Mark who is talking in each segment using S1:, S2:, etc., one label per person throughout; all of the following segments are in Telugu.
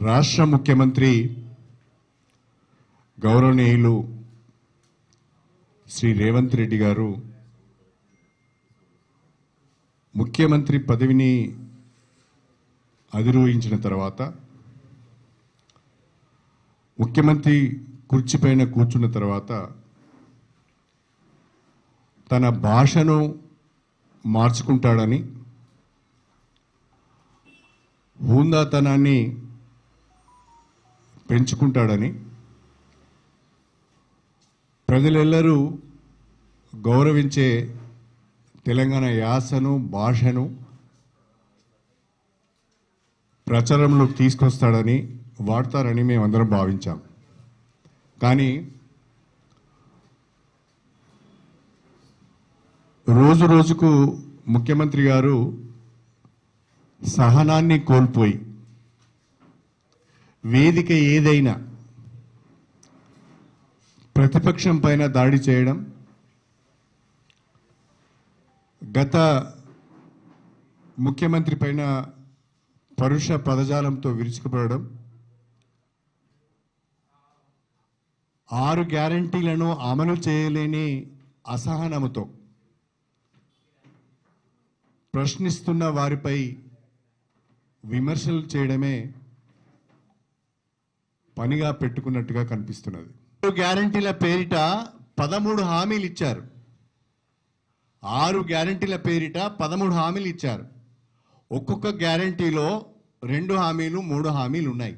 S1: రాష్ట్ర ముఖ్యమంత్రి గౌరవనీయులు శ్రీ రేవంత్ రెడ్డి గారు ముఖ్యమంత్రి పదవిని అధిరోహించిన తర్వాత ముఖ్యమంత్రి కుర్చీపైన కూర్చున్న తర్వాత తన భాషను మార్చుకుంటాడని హుందాతనాన్ని పెంచుకుంటాడని ప్రజలెల్లరూ గౌరవించే తెలంగాణ యాసను భాషను ప్రచారంలోకి తీసుకొస్తాడని వాడతారని మేమందరం భావించాం. కానీ రోజు రోజుకు ముఖ్యమంత్రి గారు సహనాన్ని కోల్పోయి వేదిక ఏదైనా ప్రతిపక్షం పైన దాడి చేయడం, గత ముఖ్యమంత్రి పైన పరుష పదజాలంతో విరుచుకుపడడం, 6 గ్యారంటీలను అమలు చేయలేని అసహనముతో ప్రశ్నిస్తున్న వారిపై విమర్శలు చేయడమే పనిగా పెట్టుకున్నట్టుగా కనిపిస్తున్నది. 6 గ్యారంటీల పేరిట 13 హామీలు ఇచ్చారు. 6 గ్యారంటీల పేరిట 13 హామీలు ఇచ్చారు. ఒక్కొక్క గ్యారంటీలో 2 హామీలు 3 హామీలు ఉన్నాయి.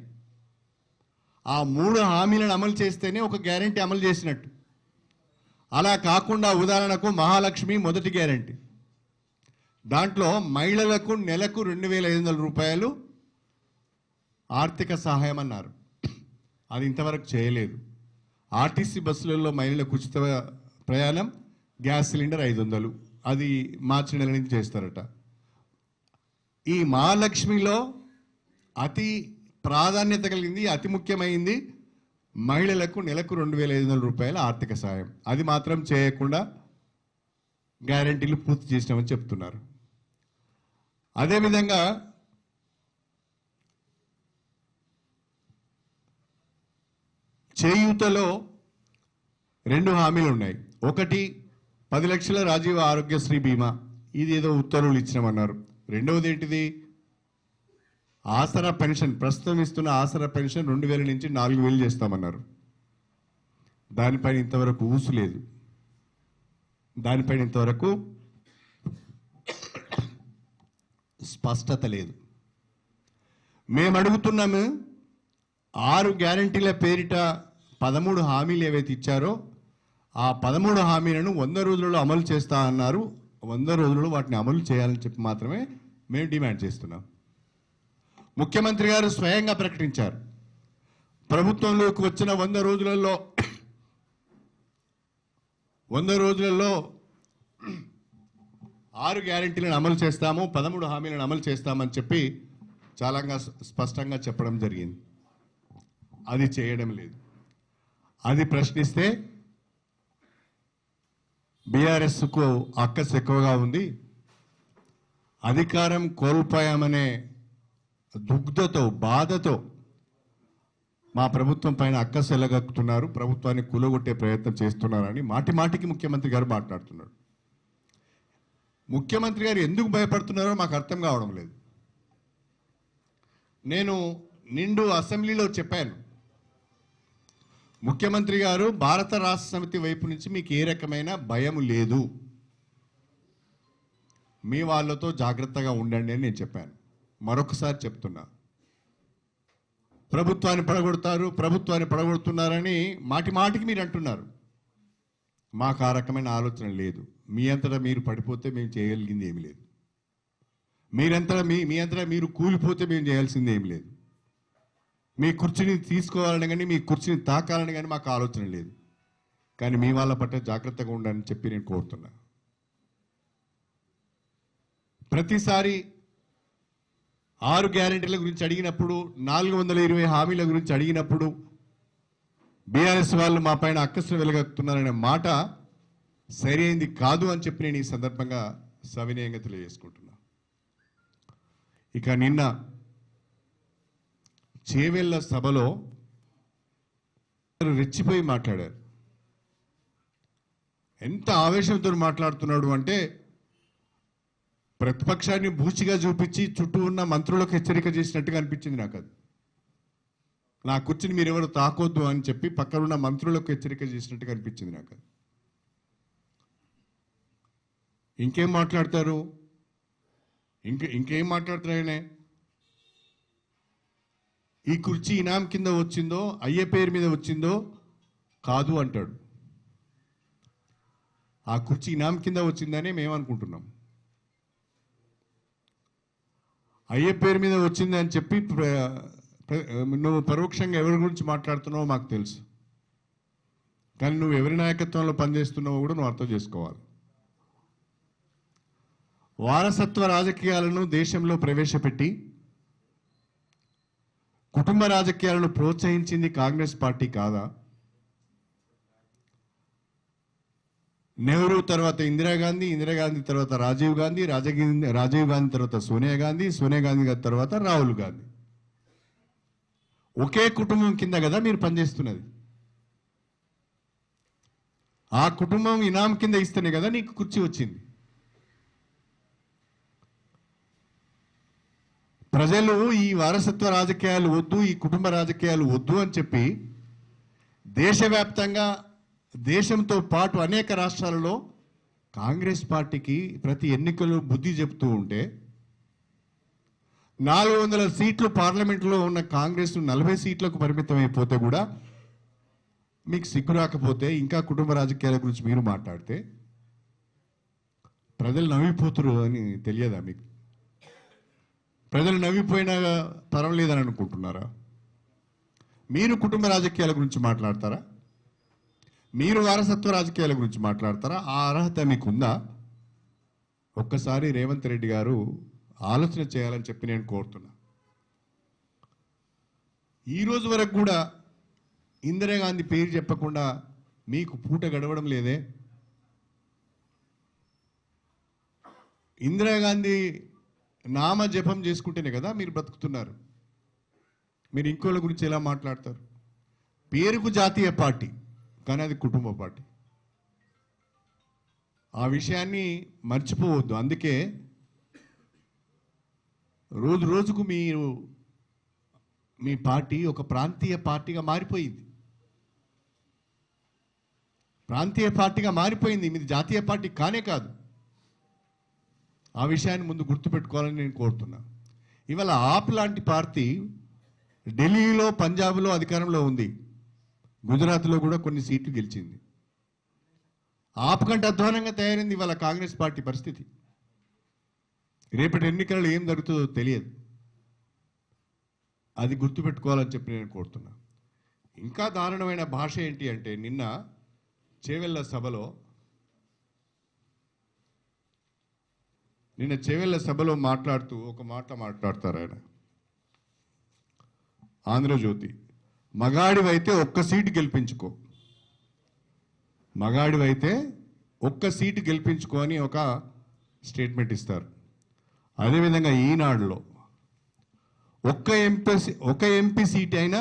S1: ఆ 3 హామీలను అమలు చేస్తేనే ఒక గ్యారంటీ అమలు చేసినట్టు. అలా కాకుండా ఉదాహరణకు మహాలక్ష్మి మొదటి గ్యారంటీ, దాంట్లో మహిళలకు నెలకు 2,500 రూపాయలు ఆర్థిక సహాయం అన్నారు. అది ఇంతవరకు చేయలేదు. ఆర్టీసీ బస్సులలో మహిళలకు ఉచిత ప్రయాణం, గ్యాస్ సిలిండర్ 500, అది మార్చి నెల నుంచి చేస్తారట. ఈ మహాలక్ష్మిలో అతి ప్రాధాన్యత కలిగింది, అతి ముఖ్యమైంది మహిళలకు నెలకు 2,500 రూపాయల ఆర్థిక సహాయం. అది మాత్రం చేయకుండా గ్యారంటీలు పూర్తి చేసినామని చెప్తున్నారు. అదేవిధంగా చేయూతలో 2 హామీలు ఉన్నాయి. ఒకటి 10 లక్షల రాజీవ్ ఆరోగ్యశ్రీ బీమా, ఇది ఏదో ఉత్తర్వులు ఇచ్చినామన్నారు. రెండవది ఏంటిది, ఆసరా పెన్షన్, ప్రస్తుతం ఇస్తున్న ఆసరా పెన్షన్ 2,000 నుంచి 4,000 చేస్తామన్నారు. దానిపైన ఇంతవరకు ఊసు లేదు. దానిపైన ఇంతవరకు స్పష్టత లేదు. మేము అడుగుతున్నాము, 6 గ్యారంటీల పేరిట 13 హామీలు ఏవైతే ఇచ్చారో ఆ 13 హామీలను 100 రోజులలో అమలు చేస్తా అన్నారు. 100 రోజులలో వాటిని అమలు చేయాలని చెప్పి మాత్రమే మేము డిమాండ్ చేస్తున్నాం. ముఖ్యమంత్రి గారు స్వయంగా ప్రకటించారు, ప్రభుత్వంలోకి వచ్చిన 100 రోజులలో 6 గ్యారంటీలను అమలు చేస్తాము, 13 హామీలను అమలు చేస్తామని చెప్పి చాలా స్పష్టంగా చెప్పడం జరిగింది. అది చేయడం లేదు. అది ప్రశ్నిస్తే బీఆర్ఎస్కు అక్కసు ఎక్కువగా ఉంది. అధికారం కోల్పోయామనే దుగ్ధతో, బాధతో మా ప్రభుత్వం పైన అక్కసు ఎలగక్కుతున్నారు, ప్రభుత్వాన్ని కూలగొట్టే ప్రయత్నం చేస్తున్నారని మాటి మాటికి ముఖ్యమంత్రి గారు మాట్లాడుతున్నాడు. ముఖ్యమంత్రి గారు ఎందుకు భయపడుతున్నారో మాకు అర్థం కావడం లేదు. నేను నిండు అసెంబ్లీలో చెప్పాను, ముఖ్యమంత్రి గారు భారత రాష్ట్ర సమితి వైపు నుంచి మీకు ఏ రకమైన భయం లేదు, మీ వాళ్ళతో జాగ్రత్తగా ఉండండి అని నేను చెప్పాను. మరొకసారి చెప్తున్నా, ప్రభుత్వాన్ని పడగొడుతున్నారని మాటి మాటికి మీరు అంటున్నారు. మాకు ఆ రకమైన ఆలోచన లేదు. మీ అంతటా మీరు పడిపోతే మేము చేయగలిగింది ఏమి లేదు. మీ అంతటా మీరు కూలిపోతే మేము చేయాల్సింది ఏమి లేదు. మీ కుర్చీని తీసుకోవాలని కానీ మీ కుర్చీని తాకాలని కానీ మాకు ఆలోచన లేదు. కానీ మీ వాళ్ళ పట్ల జాగ్రత్తగా ఉండాలని చెప్పి నేను కోరుతున్నా. ప్రతిసారి 6 గ్యారెంటీల గురించి అడిగినప్పుడు, 420 హామీల గురించి అడిగినప్పుడు బీఆర్ఎస్ వాళ్ళు మా పైన అక్కసులు వెలగక్కుతున్నారనే మాట సరైనది కాదు అని చెప్పి నేను ఈ సందర్భంగా సవినయంగా తెలియజేసుకుంటున్నా. ఇక నిన్న చేవెళ్ళ సభలో రెచ్చిపోయి మాట్లాడారు. ఎంత ఆవేశంతో మాట్లాడుతున్నాడు అంటే ప్రతిపక్షాన్ని బూచిగా చూపించి చుట్టూ ఉన్న మంత్రులకు హెచ్చరిక చేసినట్టుగా అనిపించింది నాకు. అది నా కుర్చీని మీరు ఎవరు తాకొద్దు అని చెప్పి పక్కనున్న మంత్రులకు హెచ్చరిక చేసినట్టుగా అనిపించింది నాకు. అది ఇంకేం మాట్లాడతారు, ఇంకేం మాట్లాడతారు ఆయన? ఈ కుర్చీ ఇనాం కింద వచ్చిందో అయ్య పేరు మీద వచ్చిందో కాదు అంటాడు. ఆ కుర్చీ ఇనాం కింద వచ్చిందని మేము అనుకుంటున్నాం. అయ్య పేరు మీద వచ్చింది అని చెప్పి నువ్వు పరోక్షంగా ఎవరి గురించి మాట్లాడుతున్నావో మాకు తెలుసు. కానీ నువ్వు ఎవరి నాయకత్వంలో పనిచేస్తున్నావో కూడా నువ్వు అర్థం చేసుకోవాలి. వారసత్వ రాజకీయాలను దేశంలో ప్రవేశపెట్టి కుటుంబ రాజకీయాలను ప్రోత్సహించింది కాంగ్రెస్ పార్టీ కాదా? నెహ్రూ తర్వాత ఇందిరాగాంధీ, ఇందిరాగాంధీ తర్వాత రాజీవ్ గాంధీ, రాజీవ్ గాంధీ తర్వాత సోనియా గాంధీ, సోనియా గాంధీ తర్వాత రాహుల్ గాంధీ. ఒకే కుటుంబం కింద కదా మీరు పనిచేస్తున్నది. ఆ కుటుంబం ఇనాం కింద ఇస్తేనే కదా నీకు కుర్చీ వచ్చింది. ప్రజలు ఈ వారసత్వ రాజకీయాలు వద్దు, ఈ కుటుంబ రాజకీయాలు వద్దు అని చెప్పి దేశవ్యాప్తంగా దేశంతో పాటు అనేక రాష్ట్రాలలో కాంగ్రెస్ పార్టీకి ప్రతి ఎన్నికలు బుద్ధి చెప్తూ ఉంటే 400 సీట్లు పార్లమెంట్లో ఉన్న కాంగ్రెస్ 40 సీట్లకు పరిమితం అయిపోతే కూడా మీకు సిగ్గు రాకపోతే ఇంకా కుటుంబ రాజకీయాల గురించి మీరు మాట్లాడితే ప్రజలు నవ్విపోతురు అని తెలియదా మీకు? ప్రజలు నవ్విపోయినా పర్వాలేదని అనుకుంటున్నారా? మీరు కుటుంబ రాజకీయాల గురించి మాట్లాడతారా? మీరు వారసత్వ రాజకీయాల గురించి మాట్లాడతారా? ఆ అర్హత మీకుందా? ఒక్కసారి రేవంత్ రెడ్డి గారు ఆలోచన చేయాలని చెప్పి నేను కోరుతున్నా. ఈరోజు వరకు కూడా ఇందిరాగాంధీ పేరు చెప్పకుండా మీకు పూట గడవడం లేదే? ఇందిరాగాంధీ నామ జపం చేసుకుంటేనే కదా మీరు బ్రతుకుతున్నారు. మీరు ఇంకోళ్ళ గురించి ఎలా మాట్లాడతారు? పేరుకు జాతీయ పార్టీ కానీ అది కుటుంబ పార్టీ. ఆ విషయాన్ని మర్చిపోవద్దు. అందుకే రోజు రోజుకు మీరు మీ పార్టీ ఒక ప్రాంతీయ పార్టీగా మారిపోయింది. ప్రాంతీయ పార్టీగా మారిపోయింది. మీది జాతీయ పార్టీ కానే కాదు. ఆ విషయాన్ని ముందు గుర్తుపెట్టుకోవాలని నేను కోరుతున్నా. ఇవాళ ఆప్ లాంటి పార్టీ ఢిల్లీలో, పంజాబ్లో అధికారంలో ఉంది. గుజరాత్లో కూడా కొన్ని సీట్లు గెలిచింది. ఆప్ కంటే అధ్వానంగా తయారైంది ఇవాళ కాంగ్రెస్ పార్టీ పరిస్థితి. రేపటి ఎన్నికల్లో ఏం జరుగుతుందో తెలియదు. అది గుర్తుపెట్టుకోవాలని చెప్పి నేను కోరుతున్నా. ఇంకా దారుణమైన భాష ఏంటి అంటే నిన్న చేవెళ్ళ సభలో మాట్లాడుతూ ఒక మాట మాట్లాడతారు ఆయన. ఆంధ్రజ్యోతి, మగాడివైతే ఒక్క సీటు గెలిపించుకో, మగాడివైతే ఒక్క సీటు గెలిపించుకో అని ఒక స్టేట్మెంట్ ఇస్తారు. అదేవిధంగా ఈనాడులో ఒక్క ఎంపీ సీట్ అయినా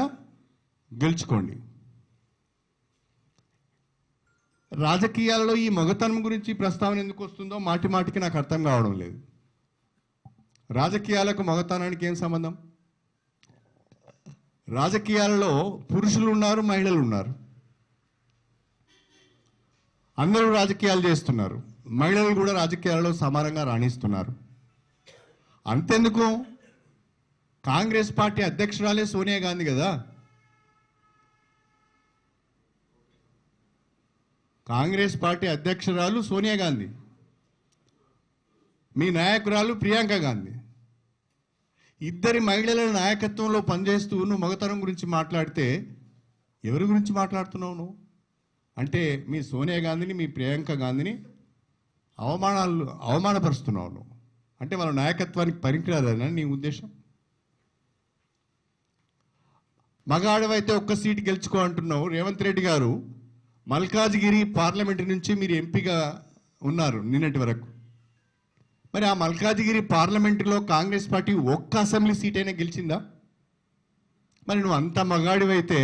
S1: గెలుచుకోండి. రాజకీయాల్లో ఈ మగతనం గురించి ప్రస్తావన ఎందుకు వస్తుందో మాటి మాటికి నాకు అర్థం కావడం లేదు. రాజకీయాలకు మగతనానికి ఏం సంబంధం? రాజకీయాలలో పురుషులు ఉన్నారు, మహిళలు ఉన్నారు. అందరూ రాజకీయాలు చేస్తున్నారు. మహిళలు కూడా రాజకీయాలలో సమానంగా రాణిస్తున్నారు. అంతెందుకు, కాంగ్రెస్ పార్టీ అధ్యక్షురాలే సోనియా గాంధీ కదా. కాంగ్రెస్ పార్టీ అధ్యక్షురాలు సోనియా గాంధీ, మీ నాయకురాలు ప్రియాంక గాంధీ. ఇద్దరి మహిళల నాయకత్వంలో పనిచేస్తూ నువ్వు మగతనం గురించి మాట్లాడితే ఎవరి గురించి మాట్లాడుతున్నావు నువ్వు? అంటే మీ సోనియా గాంధీని, మీ ప్రియాంక గాంధీని అవమానపరుస్తున్నావు నువ్వు. అంటే వాళ్ళ నాయకత్వానికి పనికిరాదని నీ ఉద్దేశం? మగాడవైతే ఒక్క సీటు గెలుచుకో అంటున్నావు. రేవంత్ రెడ్డి గారు మల్కాజ్గిరి పార్లమెంటు నుంచి మీరు ఎంపీగా ఉన్నారు నిన్నటి వరకు. మరి ఆ మల్కాజ్గిరి పార్లమెంటులో కాంగ్రెస్ పార్టీ ఒక్క అసెంబ్లీ సీట్ అయినా గెలిచిందా? మరి నువ్వు అంత మగాడివైతే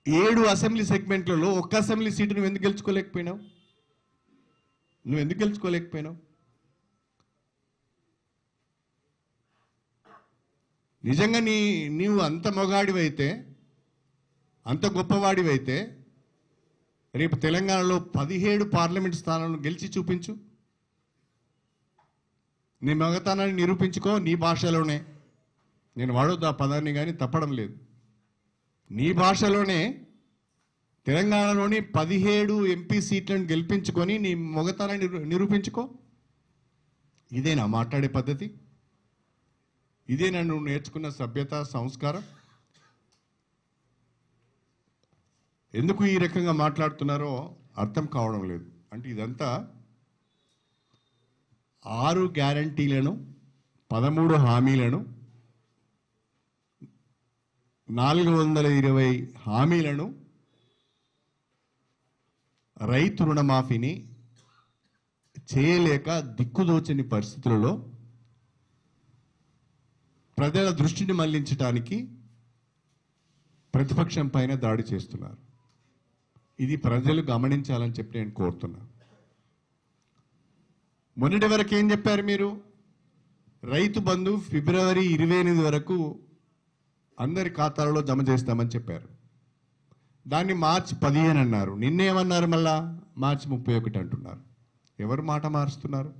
S1: 7 అసెంబ్లీ సెగ్మెంట్లలో ఒక్క అసెంబ్లీ సీటు నువ్వు ఎందుకు గెలుచుకోలేకపోయినావు? నిజంగా నీవు అంత మగాడివైతే, అంత గొప్పవాడివైతే రేపు తెలంగాణలో 17 పార్లమెంట్ స్థానాలను గెలిచి చూపించు. నీ మగతనాన్ని నిరూపించుకో నీ భాషలోనే. నేను వాడొద్దు ఆ పదాన్ని, కానీ తప్పడం లేదు. నీ భాషలోనే తెలంగాణలోని 17 ఎంపీ సీట్లను గెలిపించుకొని నీ మగతనాన్ని నిరూపించుకో. ఇదేనా మాట్లాడే పద్ధతి? ఇదేనా నువ్వు నేర్చుకున్న సభ్యత, సంస్కారం? ఎందుకు ఈ రకంగా మాట్లాడుతున్నారో అర్థం కావడం లేదు. అంటే ఇదంతా 6 గ్యారంటీలను, 13 హామీలను, 420 హామీలను, రైతు రుణమాఫీని చేయలేక దిక్కుదోచని పరిస్థితులలో ప్రజల దృష్టిని మళ్లించడానికి ప్రతిపక్షం పైన దాడి చేస్తున్నారు. ఇది ప్రజలు గమనించాలని చెప్పి నేను కోరుతున్నా. మొన్నటి వరకు ఏం చెప్పారు మీరు? రైతు బంధు ఫిబ్రవరి 28 వరకు అందరి ఖాతాలలో జమ చేస్తామని చెప్పారు. దాన్ని మార్చి 15 అన్నారు. నిన్నేమన్నారు? మళ్ళా మార్చి 31 అంటున్నారు. ఎవరు మాట మారుస్తున్నారు?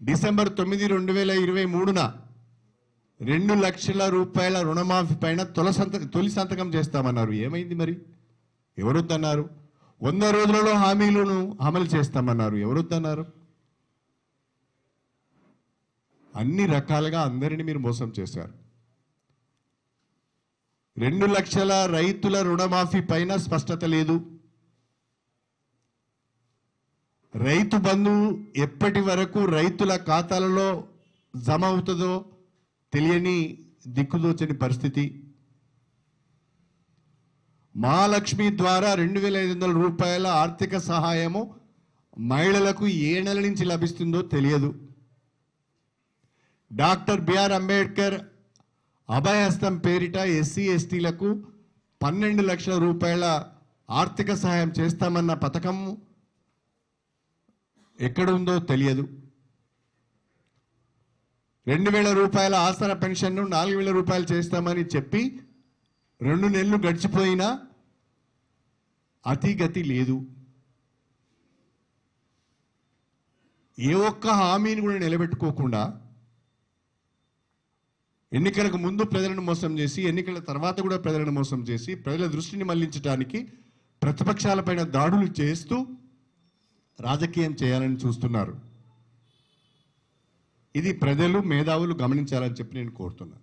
S1: డిసెంబర్ 9, 2023న 2 లక్షల రూపాయల రుణమాఫీ పైన తొలి సంతకం చేస్తామన్నారు. ఏమైంది మరి? ఎవరొద్దన్నారు? 100 రోజులలో హామీలను అమలు చేస్తామన్నారు. ఎవరొద్దన్నారు? అన్ని రకాలుగా అందరినీ మీరు మోసం చేశారు. 2 లక్షల రైతుల రుణమాఫీ పైన స్పష్టత లేదు. రైతు బంధు ఎప్పటి వరకు రైతుల ఖాతాలలో జమ అవుతుందో తెలియని దిక్కుదోచని పరిస్థితి. మహాలక్ష్మి ద్వారా 2500 రూపాయల ఆర్థిక సహాయము మహిళలకు ఏ నెల నుంచి లభిస్తుందో తెలియదు. డాక్టర్ బిఆర్ అంబేద్కర్ అభయహస్తం పేరిట ఎస్సీ ఎస్టీలకు 12 లక్షల రూపాయల ఆర్థిక సహాయం చేస్తామన్న పథకం ఎక్కడుందో తెలియదు. 2000 రూపాయల ఆసరా పెన్షన్ను 4000 రూపాయలు చేస్తామని చెప్పి 2 నెలలు గడిచిపోయినా అతిగతి లేదు. ఏ ఒక్క హామీని కూడా నిలబెట్టుకోకుండా ఎన్నికలకు ముందు ప్రజలను మోసం చేసి, ఎన్నికల తర్వాత కూడా ప్రజలను మోసం చేసి, ప్రజల దృష్టిని మళ్లించడానికి ప్రతిపక్షాలపైన దాడులు చేస్తూ రాజకీయం చేయాలని చూస్తున్నారు. ఇది ప్రజలు, మేధావులు గమనించాలని చెప్పి నేను కోరుతున్నా.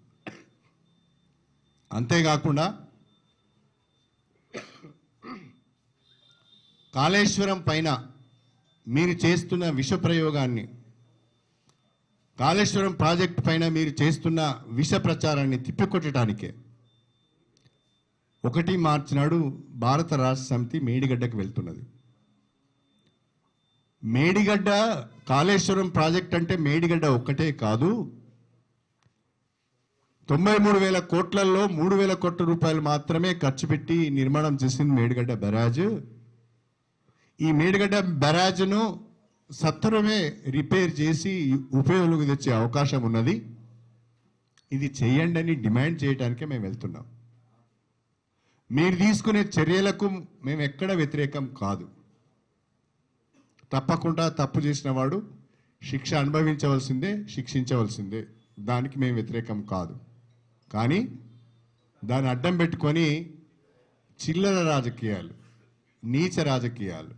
S1: అంతేకాకుండా కాళేశ్వరం పైన మీరు చేస్తున్న విష ప్రయోగాన్ని, కాళేశ్వరం ప్రాజెక్టు పైన మీరు చేస్తున్న విష ప్రచారాన్ని తిప్పికొట్టడానికే 1 మార్చి నాడు భారత రాష్ట్ర సమితి మేడిగడ్డకు వెళ్తున్నది. మేడిగడ్డ కాళేశ్వరం ప్రాజెక్ట్ అంటే మేడిగడ్డ ఒక్కటే కాదు, 93,000 కోట్లలో 3,000 కోట్ల రూపాయలు మాత్రమే ఖర్చు పెట్టి నిర్మాణం చేసింది మేడిగడ్డ బ్యారాజ్. ఈ మేడిగడ్డ బ్యారాజ్ను సత్వరమే రిపేర్ చేసి ఉపయోగంలోకి తెచ్చే అవకాశం ఉన్నది. ఇది చేయండి అని డిమాండ్ చేయడానికే మేము వెళ్తున్నాం. మీరు తీసుకునే చర్యలకు మేము ఎక్కడ వ్యతిరేకం కాదు. తప్పకుండా తప్పు చేసిన వాడు శిక్ష అనుభవించవలసిందే, శిక్షించవలసిందే. దానికి మేము వ్యతిరేకం కాదు. కానీ దాన్ని అడ్డం పెట్టుకొని చిల్లర రాజకీయాలు, నీచ రాజకీయాలు,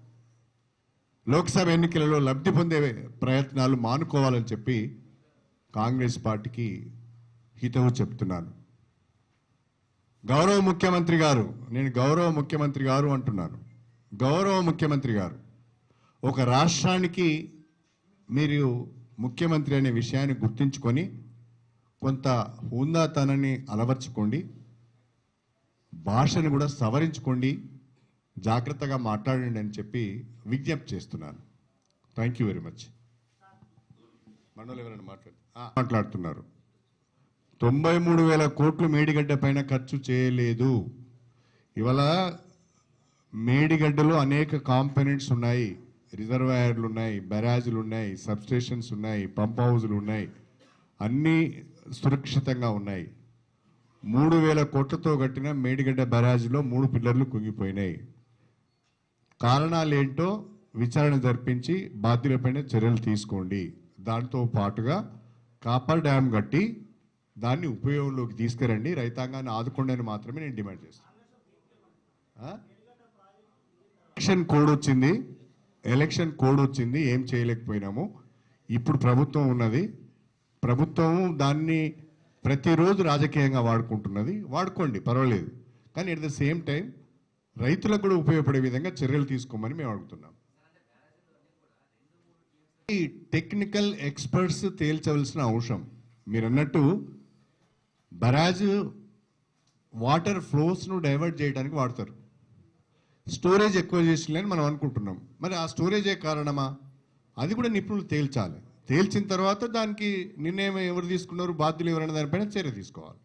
S1: లోక్సభ ఎన్నికలలో లబ్ధి పొందే ప్రయత్నాలు మానుకోవాలని చెప్పి కాంగ్రెస్ పార్టీకి హితవు చెప్తున్నాను. గౌరవ ముఖ్యమంత్రి గారు, నేను గౌరవ ముఖ్యమంత్రి గారు అంటున్నాను. గౌరవ ముఖ్యమంత్రి గారు, ఒక రాష్ట్రానికి మీరు ముఖ్యమంత్రి అనే విషయాన్ని గుర్తించుకొని కొంత హుందాతనాన్ని అలవర్చుకోండి, భాషను కూడా సవరించుకోండి, జాగ్రత్తగా మాట్లాడండి అని చెప్పి విజ్ఞప్తి చేస్తున్నాను. Thank you very much. మనోళ్ళు ఎవరైనా మాట్లాడుతున్నారు. 93,000 కోట్లు మేడిగడ్డ పైన ఖర్చు చేయలేదు. ఇవాళ మేడిగడ్డలో అనేక కాంపోనెంట్స్ ఉన్నాయి, రిజర్వాయర్లు ఉన్నాయి, బ్యారేజ్లు ఉన్నాయి, సబ్స్టేషన్స్ ఉన్నాయి, పంప్ హౌజులు ఉన్నాయి, అన్నీ సురక్షితంగా ఉన్నాయి. 3,000 కోట్లతో కట్టిన మేడిగడ్డ బ్యారేజ్లో 3 పిల్లర్లు కుంగిపోయినాయి. కారణాలు ఏంటో విచారణ జరిపించి బాధ్యులపైన చర్యలు తీసుకోండి. దాంతో పాటుగా కాపర్ డ్యామ్ కట్టి దాన్ని ఉపయోగంలోకి తీసుకురండి, రైతాంగాన్ని ఆదుకోండి అని మాత్రమే నేను డిమాండ్ చేస్తాను. ఎలక్షన్ కోడ్ వచ్చింది, ఏం చేయలేకపోయినాము. ఇప్పుడు ప్రభుత్వం ఉన్నది, ప్రభుత్వం దాన్ని ప్రతిరోజు రాజకీయంగా వాడుకుంటున్నది. వాడుకోండి, పర్వాలేదు. కానీ అట్ ద సేమ్ టైం రైతులకు కూడా ఉపయోగపడే విధంగా చర్యలు తీసుకోమని మేము అడుగుతున్నాం. ఈ టెక్నికల్ ఎక్స్పర్ట్స్ తేల్చవలసిన అవసరం. మీరు అన్నట్టు బరాజ్ వాటర్ ఫ్లోస్ను డైవర్ట్ చేయడానికి వాడతారు, స్టోరేజ్ ఎక్కువ చేసిందని మనం అనుకుంటున్నాం. మరి ఆ స్టోరేజే కారణమా? అది కూడా నిపుణులు తేల్చాలి. తేల్చిన తర్వాత దానికి నిర్ణయం ఎవరు తీసుకున్నారు, బాధ్యులు ఎవరైనా దానిపైన చర్య తీసుకోవాలి.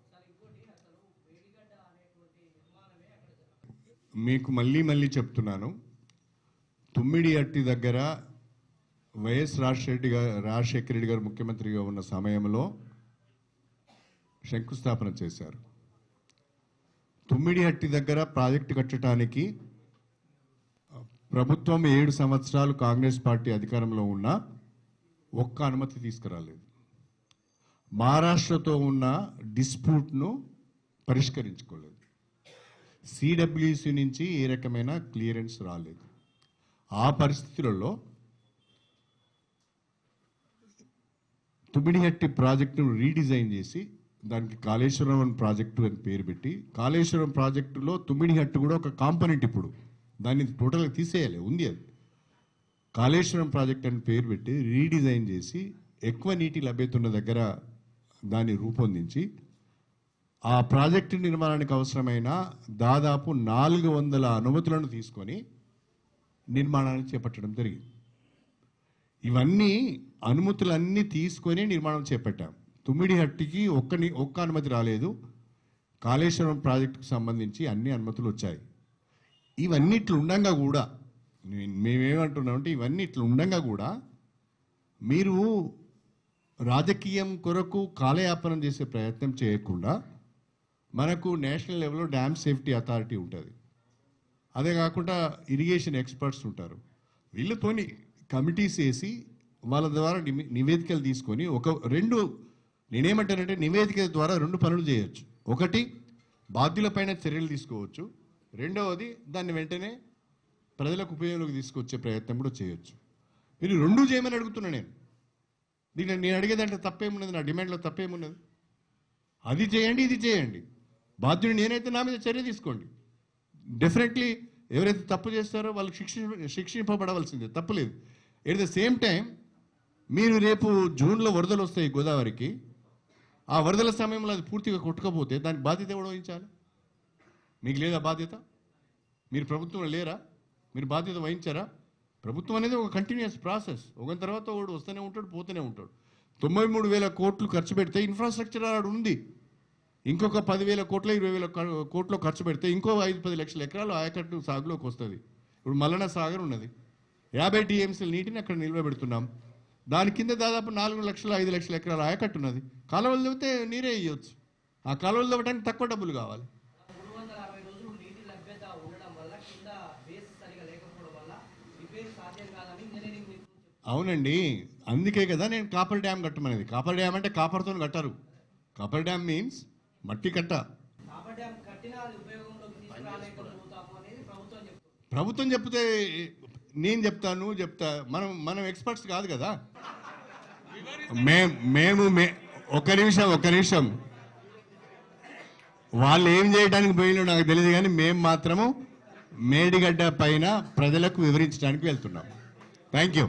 S1: మీకు మళ్ళీ చెప్తున్నాను, తుమ్మిడిహట్టి దగ్గర వైఎస్ రాజశేఖర రెడ్డి గారు ముఖ్యమంత్రిగా ఉన్న సమయంలో శంకుస్థాపన చేశారు. తుమ్మిడిహట్టి దగ్గర ప్రాజెక్టు కట్టడానికి ప్రభుత్వం 7 సంవత్సరాలు కాంగ్రెస్ పార్టీ అధికారంలో ఉన్నా ఒక్క అనుమతి తీసుకురాలేదు. మహారాష్ట్రతో ఉన్న డిస్ప్యూట్ను పరిష్కరించుకోలేదు. సిడబ్ల్యూసి నుంచి ఏ రకమైన క్లియరెన్స్ రాలేదు. ఆ పరిస్థితులలో తుమ్మిడిహట్టి ప్రాజెక్టును రీడిజైన్ చేసి దానికి కాళేశ్వరం ప్రాజెక్టు అని పేరు పెట్టి, కాళేశ్వరం ప్రాజెక్టులో తుమ్మిడిహట్టు కూడా ఒక కాంపోనెంట్. ఇప్పుడు దాన్ని టోటల్గా తీసేయాలి, ఉంది అది. కాళేశ్వరం ప్రాజెక్ట్ అని పేరు పెట్టి రీడిజైన్ చేసి ఎక్కువ నీటి లభ్యత ఉన్న దగ్గర దాన్ని రూపొందించి ఆ ప్రాజెక్టు నిర్మాణానికి అవసరమైన దాదాపు 400 అనుమతులను తీసుకొని నిర్మాణాన్ని చేపట్టడం జరిగింది. ఇవన్నీ అనుమతులన్నీ తీసుకొని నిర్మాణం చేపట్టాం. తుమ్మిడిహట్టికి ఒక్క అనుమతి రాలేదు. కాళేశ్వరం ప్రాజెక్టుకు సంబంధించి అన్ని అనుమతులు వచ్చాయి. ఇవన్నీ ఇట్లా ఉండగా కూడా మేమేమంటున్నామంటే, ఇవన్నీ ఇట్లా ఉండగా కూడా మీరు రాజకీయం కొరకు కాలయాపనం చేసే ప్రయత్నం చేయకుండా, మనకు నేషనల్ లెవెల్లో డ్యామ్ సేఫ్టీ అథారిటీ ఉంటుంది, అదే కాకుండా ఇరిగేషన్ ఎక్స్పర్ట్స్ ఉంటారు. వీళ్ళతోని కమిటీస్ వేసి వాళ్ళ ద్వారా నివేదికలు తీసుకొని నేనేమంటానంటే నివేదిక ద్వారా 2 పనులు చేయొచ్చు. ఒకటి, బాధ్యులపైన చర్యలు తీసుకోవచ్చు. రెండవది, దాన్ని వెంటనే ప్రజలకు ఉపయోగంలోకి తీసుకొచ్చే ప్రయత్నం కూడా చేయొచ్చు. మీరు 2 చేయమని అడుగుతున్నా నేను అడిగేదంటే తప్పేమున్నది, నా డిమాండ్లో తప్పేమున్నది? అది చేయండి, ఇది చేయండి. బాధ్యుడు నేనైతే నా మీద చర్య తీసుకోండి. డెఫినెట్లీ ఎవరైతే తప్పు చేస్తారో వాళ్ళు శిక్షింపబడవలసిందే, తప్పులేదు. ఎట్ ద సేమ్ టైం మీరు రేపు జూన్లో వరదలు వస్తాయి గోదావరికి, ఆ వరదల సమయంలో అది పూర్తిగా కొట్టుకపోతే దానికి బాధ్యత ఎవరు వహించాలి? మీకు లేదా బాధ్యత? మీరు ప్రభుత్వంలో లేరా? మీరు బాధ్యత వహించారా? ప్రభుత్వం అనేది ఒక కంటిన్యూస్ ప్రాసెస్. ఒక తర్వాత వాడు వస్తూనే ఉంటాడు, పోతూనే ఉంటాడు. 93,000 కోట్లు ఖర్చు పెడితే ఇన్ఫ్రాస్ట్రక్చర్ ఆడు ఉంది. ఇంకొక 10,000 కోట్లు 20,000 కోట్లు ఖర్చు పెడితే ఇంకో 5-10 లక్షల ఎకరాలు ఆయకట్టు సాగులోకి వస్తుంది. ఇప్పుడు మల్లన సాగర్ ఉన్నది, 50 టీఎంసీల నీటిని అక్కడ నిల్వబెడుతున్నాం. దాని కింద దాదాపు 4-5 లక్షల ఎకరాలు ఆయకట్టు ఉన్నది. కాలువలు తవ్వితే నీరే ఇవ్వచ్చు. ఆ కాలువలు తవ్వడానికి తక్కువ డబ్బులు కావాలి. అవునండి, అందుకే కదా నేను కాపర్ డ్యామ్ కట్టమనేది. కాపర్ డ్యామ్ అంటే కాపర్తో కట్టారు. కాపర్ డ్యామ్ మీన్స్ మట్టి కట్ట. ప్రభుత్వం చెప్తే నేను చెప్తాను, చెప్తా. మనం ఎక్స్పర్ట్స్ కాదు కదా. మేము ఒక నిమిషం వాళ్ళు ఏం చేయడానికి పోయినో నాకు తెలియదు, కానీ మేము మాత్రము మేడిగడ్డ పైన ప్రజలకు వివరించడానికి వెళ్తున్నాం. Thank you.